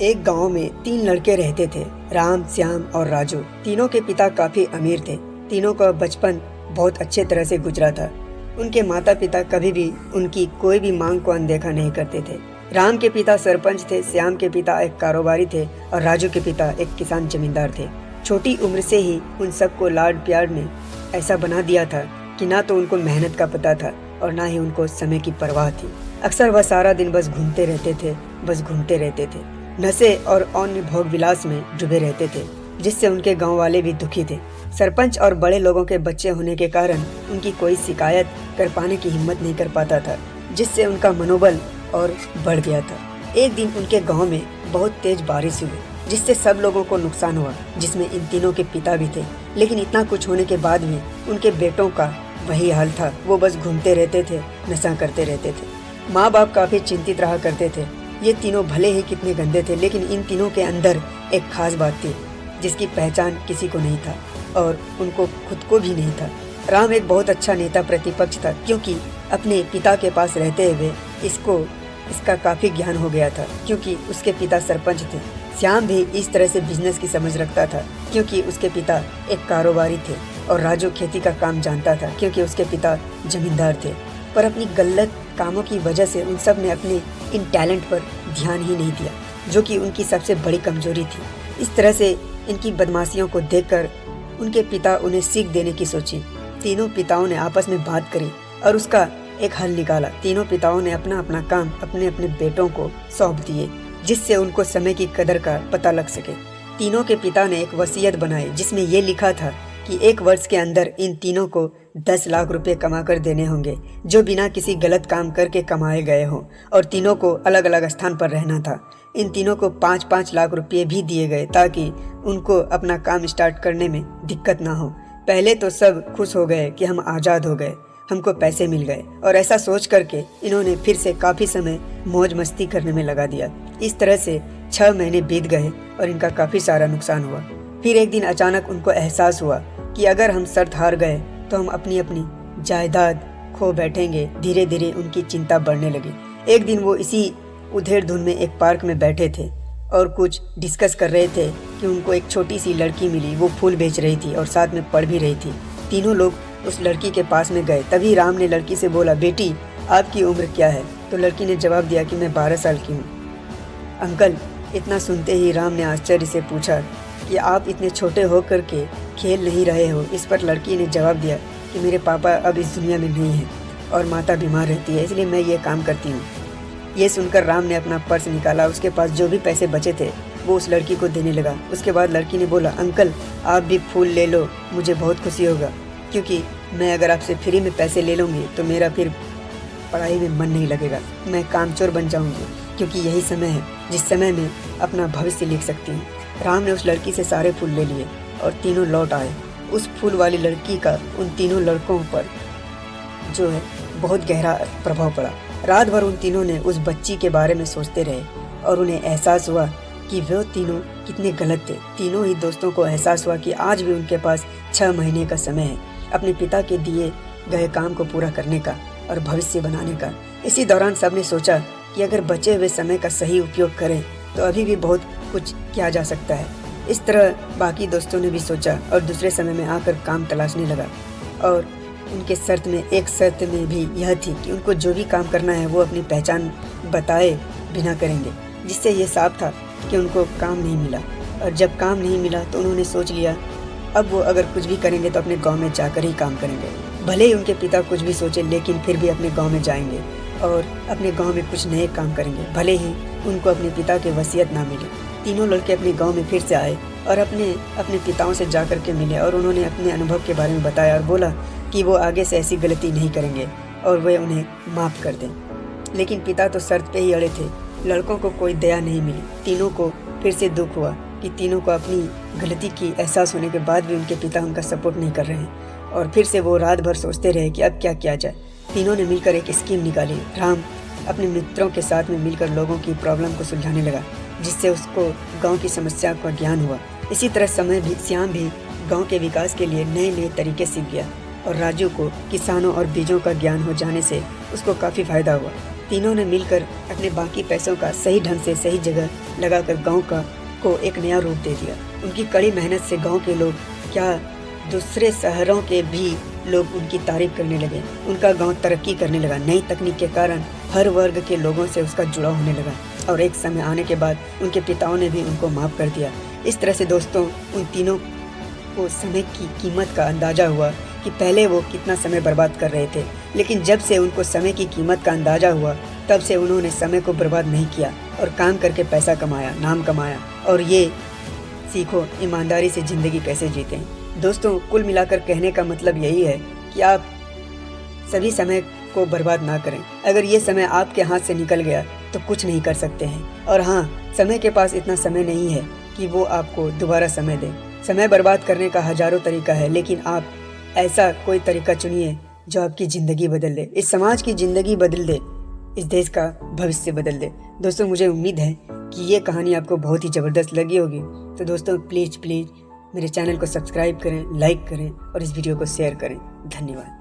एक गांव में 3 लड़के रहते थे, राम, श्याम और राजू। तीनों के पिता काफी अमीर थे। तीनों का बचपन बहुत अच्छे तरह से गुजरा था। उनके माता पिता कभी भी उनकी कोई भी मांग को अनदेखा नहीं करते थे। राम के पिता सरपंच थे, श्याम के पिता एक कारोबारी थे और राजू के पिता एक किसान जमींदार थे। छोटी उम्र से ही उन सबको लाड प्यार ने ऐसा बना दिया था कि ना तो उनको मेहनत का पता था और ना ही उनको समय की परवाह थी। अक्सर वह सारा दिन बस घूमते रहते थे। नशे और अन्य भोग विलास में डूबे रहते थे, जिससे उनके गांव वाले भी दुखी थे। सरपंच और बड़े लोगों के बच्चे होने के कारण उनकी कोई शिकायत कर पाने की हिम्मत नहीं कर पाता था, जिससे उनका मनोबल और बढ़ गया था। एक दिन उनके गांव में बहुत तेज बारिश हुई, जिससे सब लोगों को नुकसान हुआ, जिसमें इन तीनों के पिता भी थे। लेकिन इतना कुछ होने के बाद भी उनके बेटों का वही हाल था। वो बस घूमते रहते थे, नशा करते रहते थे। माँ बाप काफी चिंतित रहा करते थे। ये तीनों भले ही कितने गंदे थे, लेकिन इन तीनों के अंदर एक खास बात थी जिसकी पहचान किसी को नहीं था और उनको खुद को भी नहीं था। राम एक बहुत अच्छा नेता प्रतिपक्ष था, क्योंकि अपने पिता के पास रहते हुए इसका काफी ज्ञान हो गया था, क्योंकि उसके पिता सरपंच थे। श्याम भी इस तरह से बिजनेस की समझ रखता था, क्योंकि उसके पिता एक कारोबारी थे। और राजू खेती का काम जानता था, क्योंकि उसके पिता जमींदार थे। पर अपनी गलत कामों की वजह से उन सब ने अपने इन टैलेंट पर ध्यान ही नहीं दिया, जो कि उनकी सबसे बड़ी कमजोरी थी। इस तरह से इनकी बदमाशियों को देखकर उनके पिता उन्हें सीख देने की सोची। तीनों पिताओं ने आपस में बात करी और उसका एक हल निकाला। तीनों पिताओं ने अपना अपना काम अपने अपने बेटों को सौंप दिए, जिससे उनको समय की कदर का पता लग सके। तीनों के पिता ने एक वसीयत बनाई, जिसमें ये लिखा था कि 1 वर्ष के अंदर इन तीनों को 10 लाख रुपए कमा कर देने होंगे, जो बिना किसी गलत काम करके कमाए गए हों। और तीनों को अलग अलग स्थान पर रहना था। इन तीनों को 5-5 लाख रुपए भी दिए गए, ताकि उनको अपना काम स्टार्ट करने में दिक्कत ना हो। पहले तो सब खुश हो गए कि हम आज़ाद हो गए, हमको पैसे मिल गए, और ऐसा सोच करके इन्होंने फिर से काफ़ी समय मौज मस्ती करने में लगा दिया। इस तरह से 6 महीने बीत गए और इनका काफ़ी सारा नुकसान हुआ। फिर एक दिन अचानक उनको एहसास हुआ कि अगर हम शर्त हार गए तो हम अपनी अपनी जायदाद खो बैठेंगे। धीरे धीरे उनकी चिंता बढ़ने लगी। एक दिन वो इसी उधेड़-धुन में एक पार्क में बैठे थे और कुछ डिस्कस कर रहे थे कि उनको एक छोटी सी लड़की मिली। वो फूल बेच रही थी और साथ में पढ़ भी रही थी। तीनों लोग उस लड़की के पास में गए। तभी राम ने लड़की से बोला, बेटी आपकी उम्र क्या है? तो लड़की ने जवाब दिया कि मैं 12 साल की हूँ। अंकल, इतना सुनते ही राम ने आश्चर्य से पूछा कि आप इतने छोटे होकर के खेल नहीं रहे हो? इस पर लड़की ने जवाब दिया कि मेरे पापा अब इस दुनिया में नहीं हैं और माता बीमार रहती है, इसलिए मैं ये काम करती हूँ। ये सुनकर राम ने अपना पर्स निकाला। उसके पास जो भी पैसे बचे थे वो उस लड़की को देने लगा। उसके बाद लड़की ने बोला, अंकल आप भी फूल ले लो, मुझे बहुत खुशी होगा, क्योंकि मैं अगर आपसे फ्री में पैसे ले लूँगी तो मेरा फिर पढ़ाई में मन नहीं लगेगा। मैं कामचोर बन जाऊँगी, क्योंकि यही समय है जिस समय में अपना भविष्य लिख सकती हूँ। राम ने उस लड़की से सारे फूल ले लिए और तीनों लौट आए। उस फूल वाली लड़की का उन तीनों लड़कों पर जो है बहुत गहरा प्रभाव पड़ा। रात भर उन तीनों ने उस बच्ची के बारे में सोचते रहे और उन्हें एहसास हुआ कि वो तीनों कितने गलत थे। तीनों ही दोस्तों को एहसास हुआ कि आज भी उनके पास 6 महीने का समय है अपने पिता के दिए गए काम को पूरा करने का और भविष्य बनाने का। इसी दौरान सबने सोचा कि अगर बचे हुए समय का सही उपयोग करें तो अभी भी बहुत कुछ किया जा सकता है। इस तरह बाकी दोस्तों ने भी सोचा और दूसरे समय में आकर काम तलाशने लगा। और उनके एक शर्त में भी यह थी कि उनको जो भी काम करना है वो अपनी पहचान बताए बिना करेंगे, जिससे ये साफ था कि उनको काम नहीं मिला। और जब काम नहीं मिला तो उन्होंने सोच लिया अब वो अगर कुछ भी करेंगे तो अपने गांव में जाकर ही काम करेंगे। भले ही उनके पिता कुछ भी सोचे, लेकिन फिर भी अपने गांव में जाएंगे और अपने गांव में कुछ नए काम करेंगे, भले ही उनको अपने पिता की वसीयत ना मिले। तीनों लड़के अपने गांव में फिर से आए और अपने पिताओं से जा कर के मिले और उन्होंने अपने अनुभव के बारे में बताया और बोला कि वो आगे से ऐसी गलती नहीं करेंगे और वे उन्हें माफ़ कर दें। लेकिन पिता तो शर्त पे ही अड़े थे। लड़कों को कोई दया नहीं मिली। तीनों को फिर से दुख हुआ कि तीनों को अपनी गलती की एहसास होने के बाद भी उनके पिता उनका सपोर्ट नहीं कर रहे हैं। और फिर से वो रात भर सोचते रहे कि अब क्या किया जाए। तीनों ने मिलकर एक स्कीम निकाली। राम अपने मित्रों के साथ में मिलकर लोगों की प्रॉब्लम को सुलझाने लगा, जिससे उसको गांव की समस्या का ज्ञान हुआ। इसी तरह श्याम भी गांव के विकास के लिए नए नए तरीके सीख गया और राजू को किसानों और बीजों का ज्ञान हो जाने से उसको काफ़ी फायदा हुआ। तीनों ने मिलकर अपने बाकी पैसों का सही ढंग से सही जगह लगाकर गांव को एक नया रूप दे दिया। उनकी कड़ी मेहनत से गांव के लोग क्या दूसरे शहरों के भी लोग उनकी तारीफ करने लगे। उनका गांव तरक्की करने लगा। नई तकनीक के कारण हर वर्ग के लोगों से उसका जुड़ाव होने लगा और एक समय आने के बाद उनके पिताओं ने भी उनको माफ़ कर दिया। इस तरह से दोस्तों उन तीनों को समय की कीमत का अंदाज़ा हुआ कि पहले वो कितना समय बर्बाद कर रहे थे, लेकिन जब से उनको समय की कीमत का अंदाज़ा हुआ तब से उन्होंने समय को बर्बाद नहीं किया और काम करके पैसा कमाया, नाम कमाया। और ये सीखो ईमानदारी से ज़िंदगी कैसे जीते। दोस्तों कुल मिलाकर कहने का मतलब यही है कि आप सभी समय को बर्बाद ना करें। अगर ये समय आपके हाथ से निकल गया तो कुछ नहीं कर सकते हैं। और हाँ, समय के पास इतना समय नहीं है कि वो आपको दोबारा समय दे। समय बर्बाद करने का हजारों तरीका है, लेकिन आप ऐसा कोई तरीका चुनिए जो आपकी ज़िंदगी बदल दे, इस समाज की ज़िंदगी बदल दे, इस देश का भविष्य बदल दे। दोस्तों मुझे उम्मीद है कि ये कहानी आपको बहुत ही ज़बरदस्त लगी होगी। तो दोस्तों प्लीज़ मेरे चैनल को सब्सक्राइब करें, लाइक करें और इस वीडियो को शेयर करें। धन्यवाद।